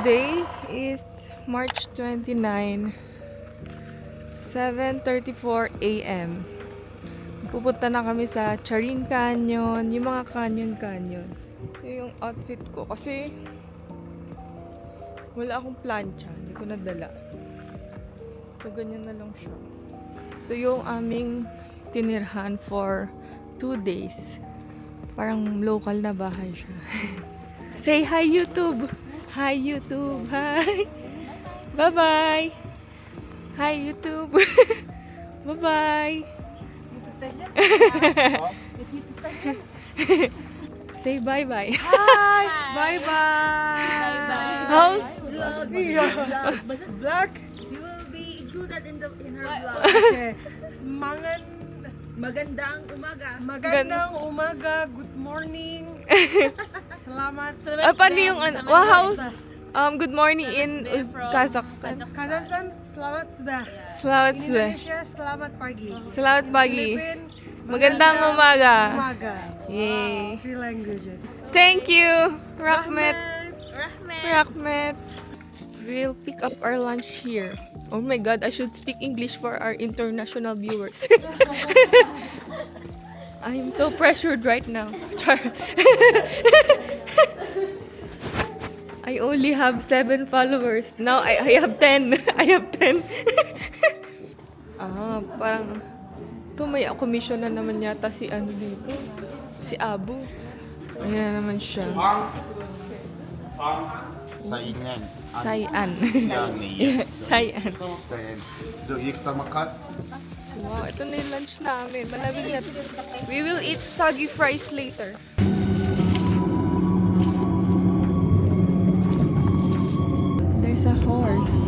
Today is March 29, 7:34 a.m. Pupunta na kami sa Charin Canyon, yung mga canyon. Ito yung outfit ko kasi wala akong plancha, hindi ko nadala. So ganyan na lang siya. Ito yung aming tinirhan for 2 days. Parang local na bahay siya. Say hi YouTube! Hi YouTube! Hi! Bye-bye! Hi YouTube! Bye-bye! Say bye-bye! Hi! Bye-bye! How? Vlog! Vlog! We will be included in her vlog. Okay. Magandang umaga. Magandang umaga, good morning. Salamat. Paano yung ano? Wow! Good morning in Kazakhstan. Kazakhstan, selamat sudah. Selamat sudah. Indonesia, selamat pagi. Selamat pagi. Philippines, Magandang umaga. Umaga. Yay. 3 languages. Thank you, Rahmat. Rahmat. Rahmat. We'll pick up our lunch here. Oh my god, I should speak English for our international viewers. I'm so pressured right now. I only have 7 followers. Now I have 10. I have 10. Parang to may commission na naman yata si ano dito. Si Abu. Ayan na naman siya. Saingan. Sayan. Yani. Sayan. Sayan. Do you makan? Wow, ito na yung lunch namin. Malamig na. We will eat soggy fries later. There's a horse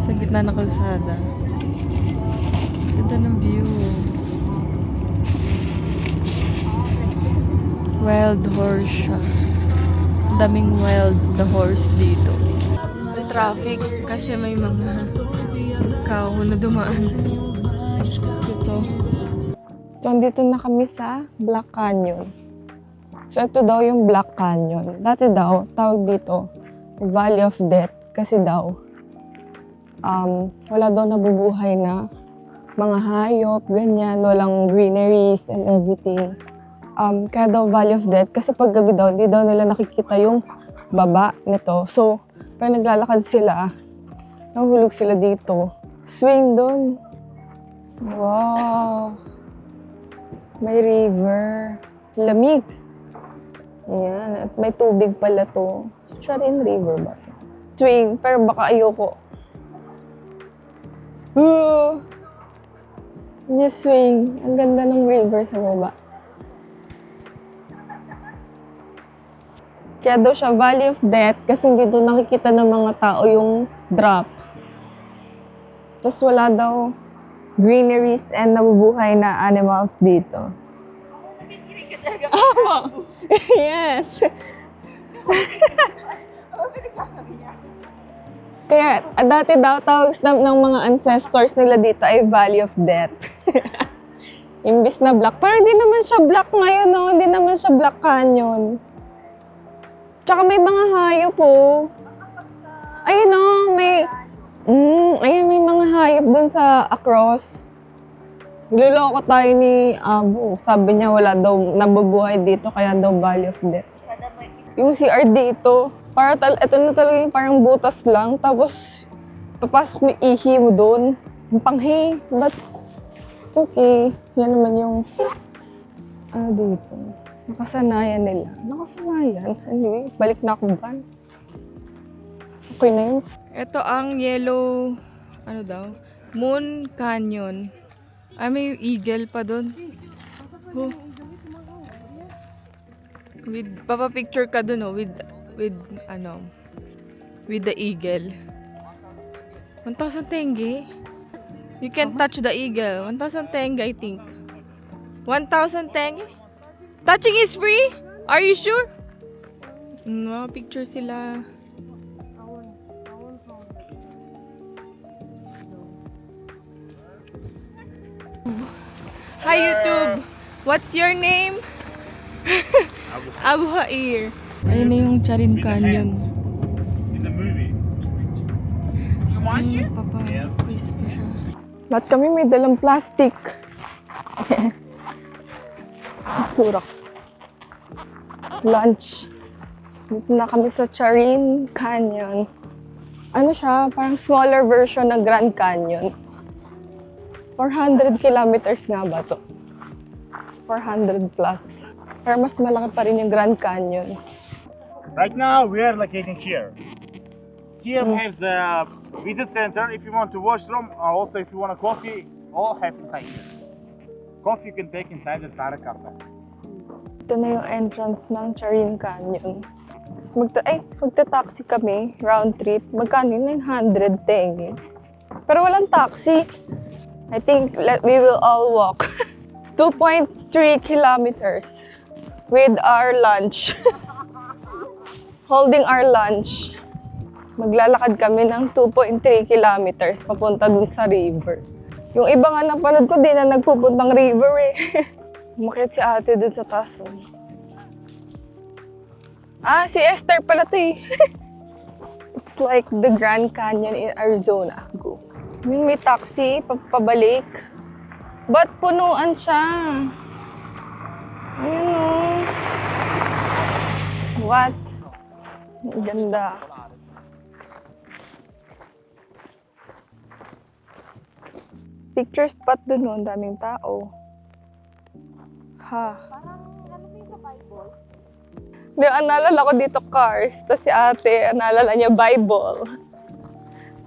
sa gitna ng kalsada. Ganda ng view. Wild horse siya. Daming wild na horse dito. May traffic kasi may mga tao na dumaan. Ito. So, andito na kami sa Black Canyon. So, ito daw yung Black Canyon. Dati daw, tawag dito, Valley of Death. Kasi daw, wala daw nabubuhay na mga hayop, ganyan, walang greeneries and everything. Kaya daw Valley of Death. Kasi pag gabi daw, hindi daw nila nakikita yung baba nito. So, pag naglalakad sila, nahulog sila dito. Swing doon. Wow! May river. Lamig. Ayan. At may tubig pala to. So, Charin River ba? Swing. Pero baka ayoko. Yung swing. Ang ganda ng river sa baba. Kaya daw siya Valley of Death kasi dito nakikita ng mga tao yung drop. Tapos wala daw greeneries and nabubuhay na animals dito. Oh, yes! Kaya dati daw tawag ng mga ancestors nila dito ay Valley of Death. Imbis na black. Pero hindi naman siya black ngayon, no? Hindi naman siya Black Canyon. Tsaka may mga hayop po. Ayun o, ayun, may mga hayop dun sa across. Niloloko tayo ni Abu. Sabi niya wala daw nabubuhay dito, kaya daw Valley of Death. Yung CR dito, ito na talaga yung parang butas lang. Tapos, papasok mo ihi mo doon. Yung panghi. But, it's okay. Yan naman yung, dito. Nakasanayan nila. Nakasanayan? Anyway, balik na ako ba? Okay na yun. Ito ang yellow, Moon Canyon. May eagle pa doon. Oh. Papapicture ka doon, with the eagle. 1,000 tenge. You can touch the eagle. 1,000 tenge, I think. 1,000 tenge? Touching is free? Are you sure? Mga picture sila. Hi YouTube! What's your name? Abu Hair. Ayun na yung Charin Canyon. It's a movie. Jumanji? Yeah. Lahat kami may dalang plastic. Surak. Lunch. Dito na kami sa Charin Canyon. Ano siya? Parang smaller version ng Grand Canyon. 400 kilometers nga ba to? 400 plus. Pero mas malaki pa rin yung Grand Canyon. Right now we are located here. Here we have the visit center. If you want to washroom, also if you want a coffee, all have inside here. Coffee you can take inside the Tara Cafe. Ito na yung entrance ng Charin Canyon. Magta-taxi kami, round trip. Magkano yun? 900 tenge. Pero walang taxi. I think we will all walk. 2.3 kilometers with our lunch. Holding our lunch. Maglalakad kami ng 2.3 kilometers papunta dun sa river. Yung iba nga napanood ko, di na nagpupuntang river eh. Umakyat si ate dun sa taas. Ah, si Esther pala to eh. It's like the Grand Canyon in Arizona. Go. May taxi, pabalik. Ba't punuan siya? Ayun o. What? Ang ganda. Picture spot dun o, ang daming tao. Ha. Hindi, naalala ko dito cars. Tapos si ate, naalala niya Bible.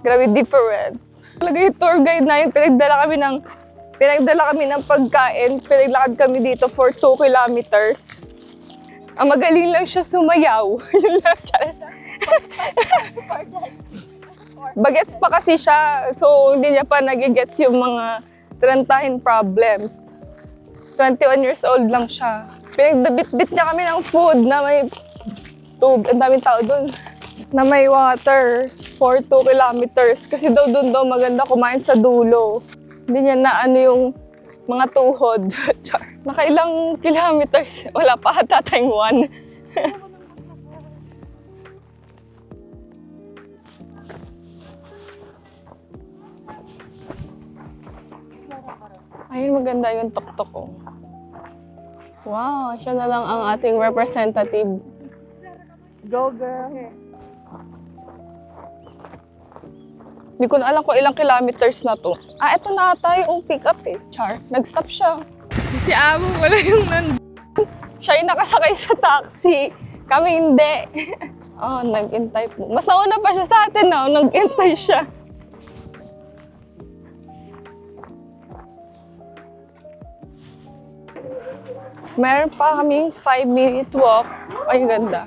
Grabe difference. Talaga yung tour guide na yun, pinagdala kami ng pagkain. Pinaglakad kami dito for 2 kilometers. Ang magaling lang siya sumayaw. Yun lang siya. Bagets pa kasi siya, so hindi niya pa nagigets yung mga tarantahin problems. 21 years old lang siya. Pinagdabit-bit niya kami ng food na may tubig, ang daming tao doon, na may water for 2 kilometers. Kasi doon maganda kumain sa dulo. Hindi niya na ano yung mga tuhod. Char. Nakailang kilometers, wala pa ata tayong 1. Ayun, maganda yung tuktok ko. Wow, siya na lang ang ating representative. Go, girl. Hindi ko na alam kung ilang kilometers na to. Ah, eto na ata yung pick up eh. Char, nag-stop siya. Si Amo wala yung siya yung nakasakay sa taxi. Kami hindi. Oh, nag-intay po. Mas nauna pa siya sa atin, no? Nag-intay siya. Meron pa kaming 5-minute walk. Ay, ganda.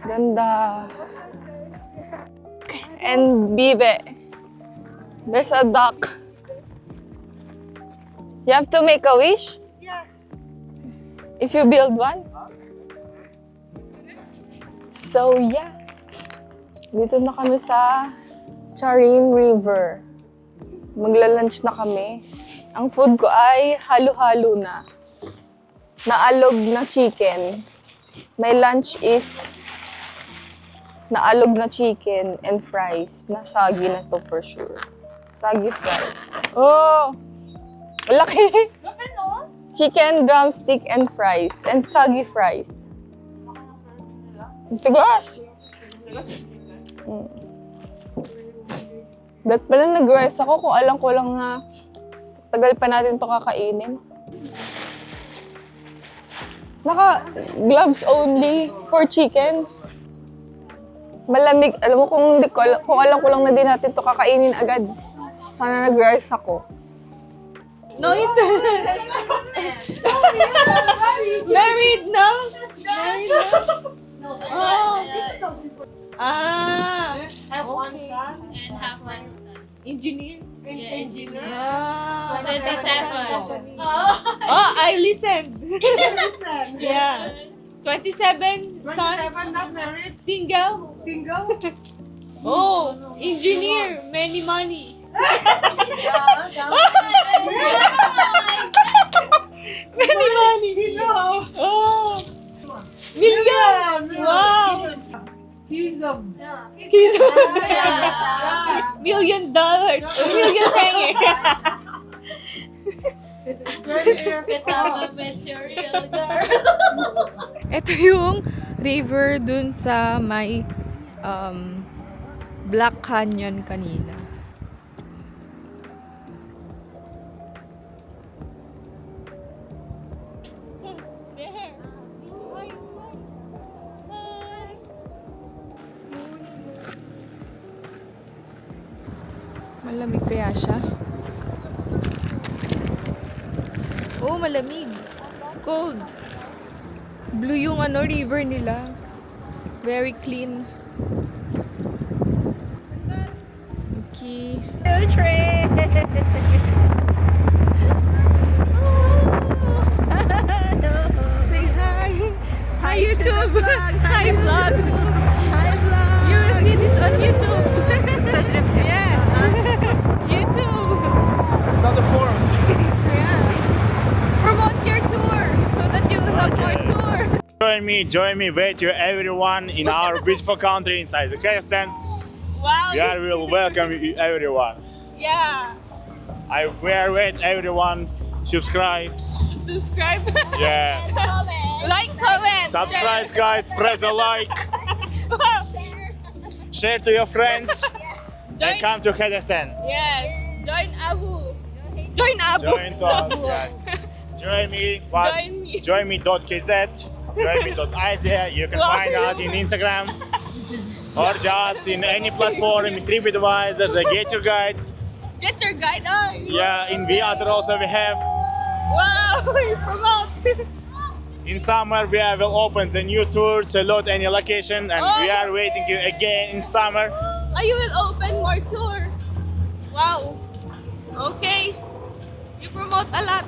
Ganda. And bibe. There's a duck. You have to make a wish? Yes. If you build one? So, yeah. Dito na kami sa Charin River. Magla-lunch na kami. Ang food ko ay halo-halo na. Naalog na chicken. My lunch is naalog na chicken and fries. Nasagi na to for sure. Sagi fries. Oh! Laki! Chicken, drumstick, and fries. And sagi fries. Tigas! Ba't pala nag-rice ako kung alam ko lang na tagal pa natin to kakainin. Naka-gloves only for chicken. Malamig. Alam mo, kung alam ko lang na din natin to kakainin agad. Sana nag-rice ako. No, ito. Married now? Married now? Oh. Ah. Have one son and have one son. Engineer? Engineer. Ah. 27. Oh, I listened. Listen. Yeah. 27, 27, son, not married, single. single. Oh, engineer, many money. Many money. You know. Oh. Kasama met your real girl. Ito yung river dun sa may Black Canyon kanina. Malamig kaya siya? Oh, malamig. It's cold. Blue yung river nila. Very clean. Okay. Say hi. Hi YouTube. Hi vlog. Hi, vlog. You will see this on YouTube. Yeah. YouTube. That's a forest. Yeah. Promote your tour so that you will have more tour. Join me, wait you everyone in our beautiful country inside the Kazakhstan. Wow. We will welcome you everyone. Yeah. We are wait everyone subscribes. Subscribe. Yeah. Like, comment. Subscribe guys, press a like, share to your friends and come to Kazakhstan. Yes. Join Abu. Join Abu. Join to us. Yeah. Join me. What? Join me. Join.kz. Join.iz. You can find us in Instagram or just in any platform in TripAdvisor, the Get Your Guides. Get your guide on. Yeah, in Viator also we have. Wow. You promote. In summer we will open the new tour, select any location, and we are waiting you again in summer. Oh, you will open more tour. Wow. Okay. You promote a lot.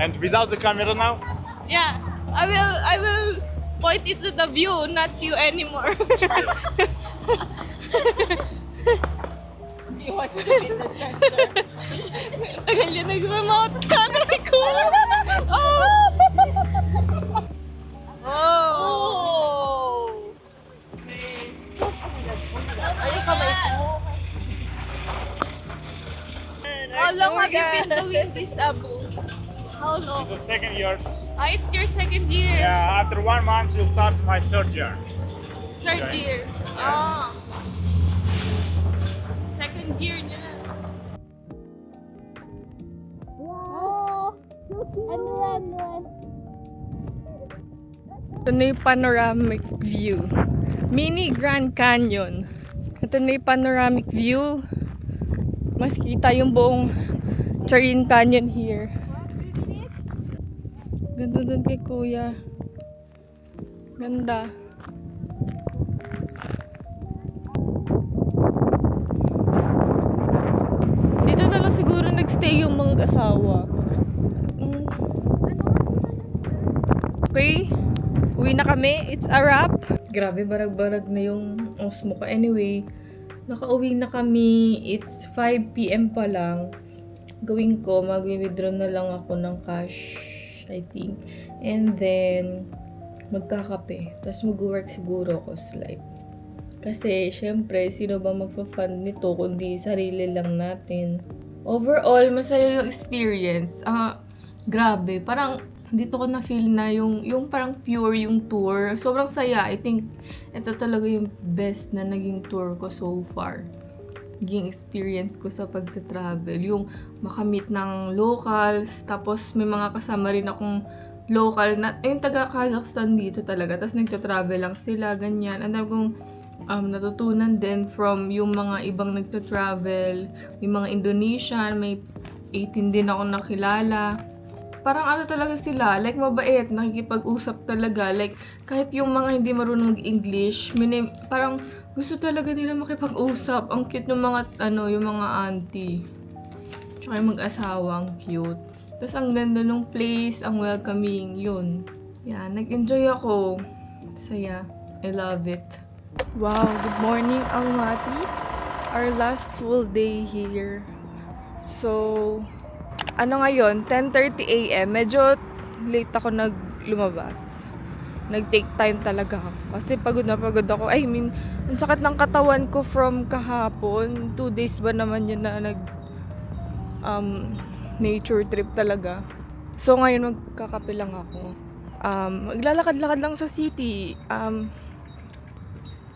And without the camera now, Yeah. I will point it to the view, not you anymore. He wants to be in the center. Tagal niya nag-promote. Tatry ko. Oh! Oh! Ayun kamay ko. How long have you been doing this, Abu? How long? it's the second years. It's your second year. Yeah, after 1 month you'll start my third year. Third Okay. year. Ah. Second year niya na. Ito na yung panoramic view. Mini Grand Canyon. Ito na yung panoramic view. Mas kita yung buong Charin Canyon here. Ganda dun kay Kuya. Ganda. Dito na lang siguro nagstay yung mga asawa. Okay. Uwi na kami. It's a wrap. Grabe, barag-barag na yung osmo ko. Anyway, nakauwi na kami. It's 5 PM pa lang. Gawin ko, mag-withdraw na lang ako ng cash, I think. And then, magkakape. Tapos mag-work siguro ako slide. Kasi, syempre, sino ba magpa-fund nito kundi sarili lang natin. Overall, masaya yung experience. Grabe, parang dito ko na-feel na yung parang pure yung tour. Sobrang saya. I think ito talaga yung best na naging tour ko so far. Naging experience ko sa pagta-travel. Yung makamit ng locals, tapos may mga kasama rin akong local na, yung taga Kazakhstan dito talaga. Tapos nagta-travel lang sila, ganyan. Ang dami kong natutunan din from yung mga ibang nagta-travel. May mga Indonesian, may 18 din ako nakilala. Parang ano talaga sila, like mabait, nakikipag-usap talaga. Like, kahit yung mga hindi marunong mag-English, parang gusto talaga nila makipag-usap. Ang cute ng mga, yung mga auntie. Tsaka yung mag-asawa, ang cute. Tapos ang ganda ng place, ang welcoming, yun. Yeah, nag-enjoy ako. Saya. I love it. Wow, good morning, Almaty. Our last full day here. So, ngayon, 10:30 AM. Medyo late ako lumabas. Nag-take time talaga ako. Kasi pagod na pagod ako. I mean, ang sakit ng katawan ko from kahapon. 2 days ba naman yun na nature trip talaga. So ngayon magkakape lang ako. Maglalakad-lakad lang sa city.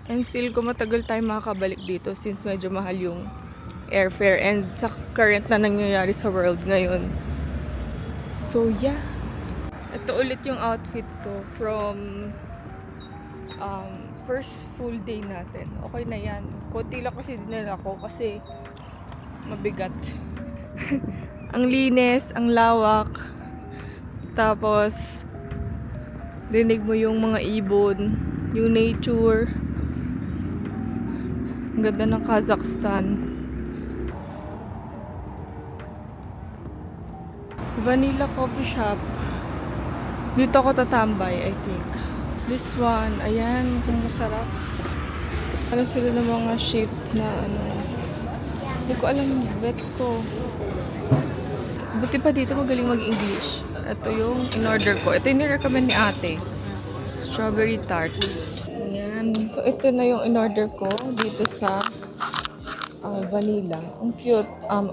And feel ko matagal tayo makakabalik dito since medyo mahal yung airfare and sa current na nangyayari sa world ngayon. So yeah. Ito ulit yung outfit ko from first full day natin. Okay na yan. Konti lang kasi dinala ko kasi mabigat. Ang linis, ang lawak. Tapos rinig mo yung mga ibon, yung nature. Ang ganda ng Kazakhstan. Vanilla coffee shop. Dito ako tatambay, I think. This one, ayan, kung masarap. Ano sila ng mga shape na ano. Hindi ko alam, bet ko. Buti pa dito magaling mag-English. Ito yung in-order ko. Ito yung nirecommend ni ate. Strawberry tart. Ayan. So, ito na yung in-order ko dito sa vanilla. Ang cute.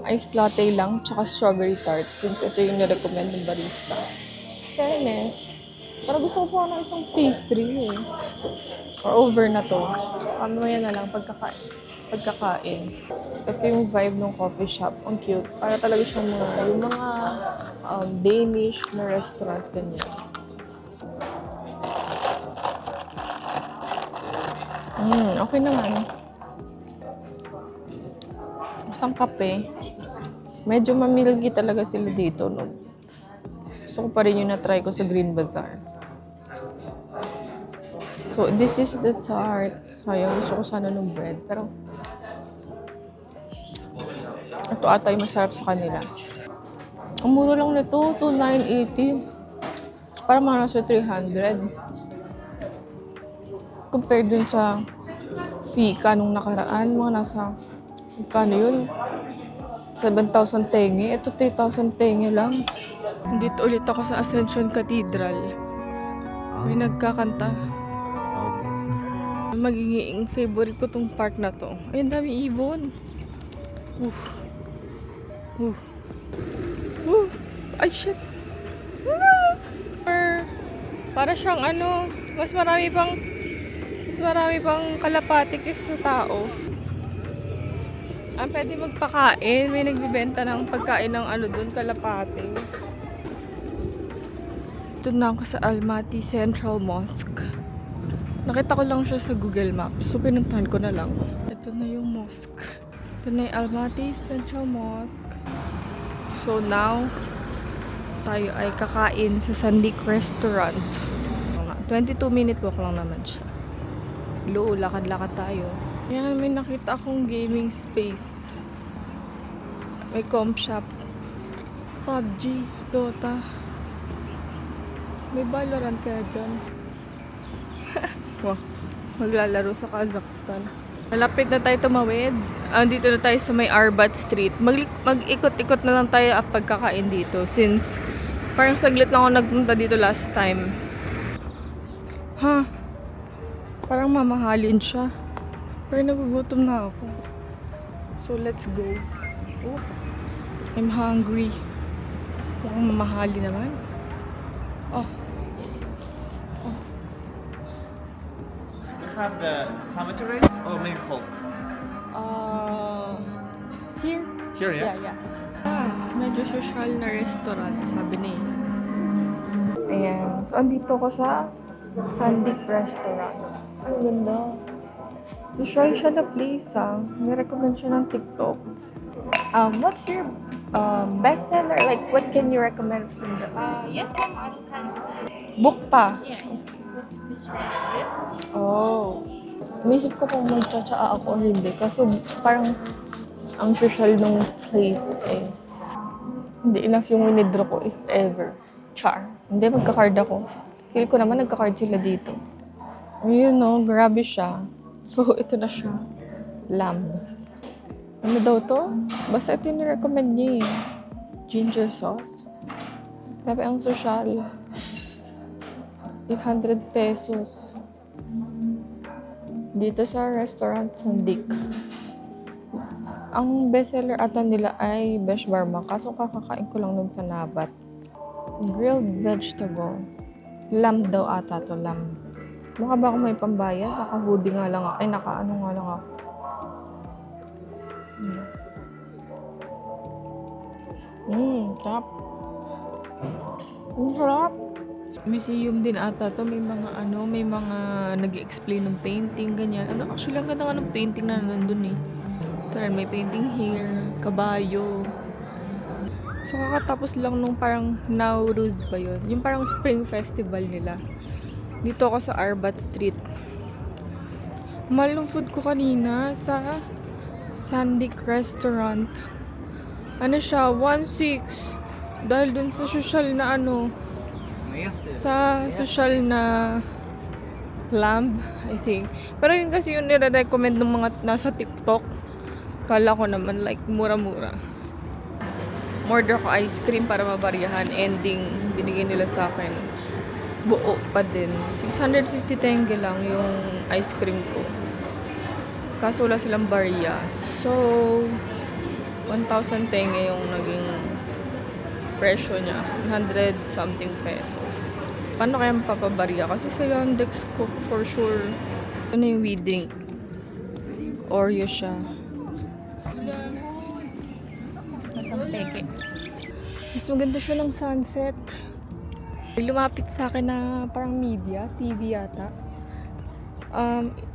Iced latte lang, tsaka strawberry tart. Since ito yung nirecommend ng barista. Fairness. Para gusto ko po ng isang pastry eh. Or over na to. Mamaya na lang pagkakain. Ito yung vibe ng coffee shop. Ang cute. Para talaga siyang yung mga Danish na restaurant, ganyan. Okay naman. Masang kape. Medyo mamilgi talaga sila dito, no? Gusto ko pa rin yung na-try ko sa Green Bazaar. So, this is the tart. Sayang, gusto ko sana ng bread. Pero, ito ata yung masarap sa kanila. Ang mura lang nito, $2,980. Para mga nasa 300. Compared dun sa Fika nung nakaraan, mga nasa, magkano yun? 7,000 tenge. Ito 3,000 tenge lang. Dito ulit ako sa Ascension Cathedral. May nagkakanta. Magiging favorite ko tong park na to. Ay, ang dami ibon. Ay, shit. Para siyang ano, mas marami pang kalapati kaysa sa tao. Pwede magpakain. May nagbibenta ng pagkain ng ano dun, kalapati. Ito na ako sa Almaty Central Mosque. Nakita ko lang siya sa Google Maps. So, pinuntahan ko na lang. Ito na yung mosque. Ito na yung Almaty Central Mosque. So, now, tayo ay kakain sa Sandik Restaurant. 22-minute walk lang naman siya. Lakad-lakad tayo. Yan, may nakita akong gaming space. May comp shop. PUBG, Dota. May Valorant kaya dyan. Wow, maglalaro sa Kazakhstan. Malapit na tayo tumawid. Dito na tayo sa may Arbat Street. Mag-ikot-ikot na lang tayo at pagkakain dito. Since parang saglit lang ako nagpunta dito last time. Parang mamahalin siya. Pero nagugutom na ako. So let's go. I'm hungry. Mukhang mamahali naman. Have the cemetery race or main folk? Here? Here, yeah? Yeah. Medyo social na restaurant, sabi niya. Ayan. So, andito ko sa Sandik Restaurant. Ang ganda. Social siya na place, Nirecommend siya ng TikTok. What's your bestseller? Like, what can you recommend from the... Yes, ma'am, I can. book pa? Yeah. Oh. Umisip ko kung magtsatsaa ako o hindi. Kaso parang ang social nung place eh. Hindi enough yung winidraw ko if ever. Char. Hindi, magka-card ako. Feel ko naman nagka-card sila dito. Ayun no, grabe siya. So, ito na siya. Lamb. Ano daw to? Basta ito yung nirecommend niya eh. Ginger sauce. Grabe ang social. 800 pesos. Dito sa restaurant Sandik. Ang bestseller ata nila ay Besh Barma. Kaso kakakain ko lang nun sa Nabat. Grilled vegetable. Lamb daw ata to, lamb. Mukha ba ako may pambayad? Naka-hoodie nga lang ako. Ay, naka-ano nga lang ako. Sarap. Sarap. Museum din ata to. May mga nag-explain ng painting, ganyan. Actually, ang ganda nga ng painting na nandun eh. Pero may painting here, kabayo. So, kakatapos lang nung parang Nowruz ba yun? Yung parang spring festival nila. Dito ako sa Arbat Street. Mahal ng food ko kanina sa Sandik Restaurant. Ano siya? 1.6. Dahil dun sa social na sa social na lamb, I think. Pero yun kasi yung nire-recommend ng mga nasa TikTok. Kala ko naman like mura-mura. Order ko ice cream para mabaryahan. Ending, binigay nila sa akin. Buo pa din. 650 tenge lang yung ice cream ko. Kaso wala silang barya. So, 1,000 tenge yung naging presyo niya. 100 something pesos. Paano kaya mapapabarya? Kasi sa Yandex ko for sure. Ano yung we drink? Oreo siya. Masang peke. Mas maganda siya ng sunset. Lumapit sa akin na parang media, TV yata.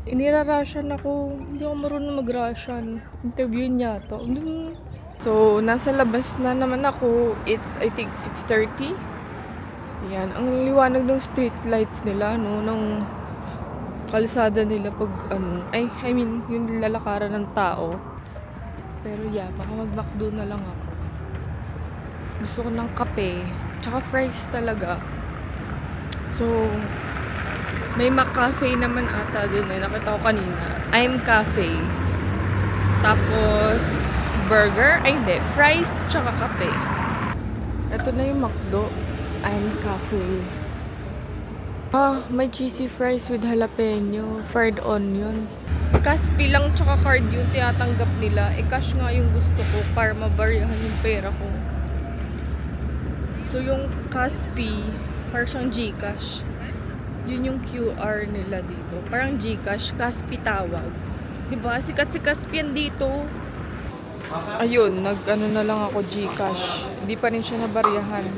Inirarasyan ako. Hindi ako marunong mag-Russian. Interview niya to. So, nasa labas na naman ako. It's, I think, 6:30. Yan. Ang liwanag ng street lights nila, no? Ng kalsada nila pag, I mean, yung lalakaran ng tao. Pero yeah, baka mag-McDo na lang ako. Gusto ko ng kape. Tsaka fries talaga. So, may McCafe naman ata dun eh. Nakita ko kanina. I'm Cafe. Tapos, burger. Ay, hindi. Fries, tsaka kape. Ito na yung McDo. I'm Cafe. May cheesy fries with jalapeno. Fried onion. Kaspi lang tsaka card yung tinatanggap nila. Cash nga yung gusto ko para mabaryahan yung pera ko. So, yung Kaspi, parang siyang Gcash. Yun yung QR nila dito. Parang Gcash, Kaspi tawag. Diba? Sikat si Kaspi yan dito. Ayun, nag-ano na lang ako Gcash. Hindi pa rin siya nabaryahan.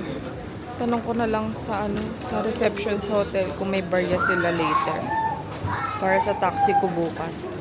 Tanong ko na lang sa sa reception sa hotel kung may barya sila later. Para sa taxi ko bukas.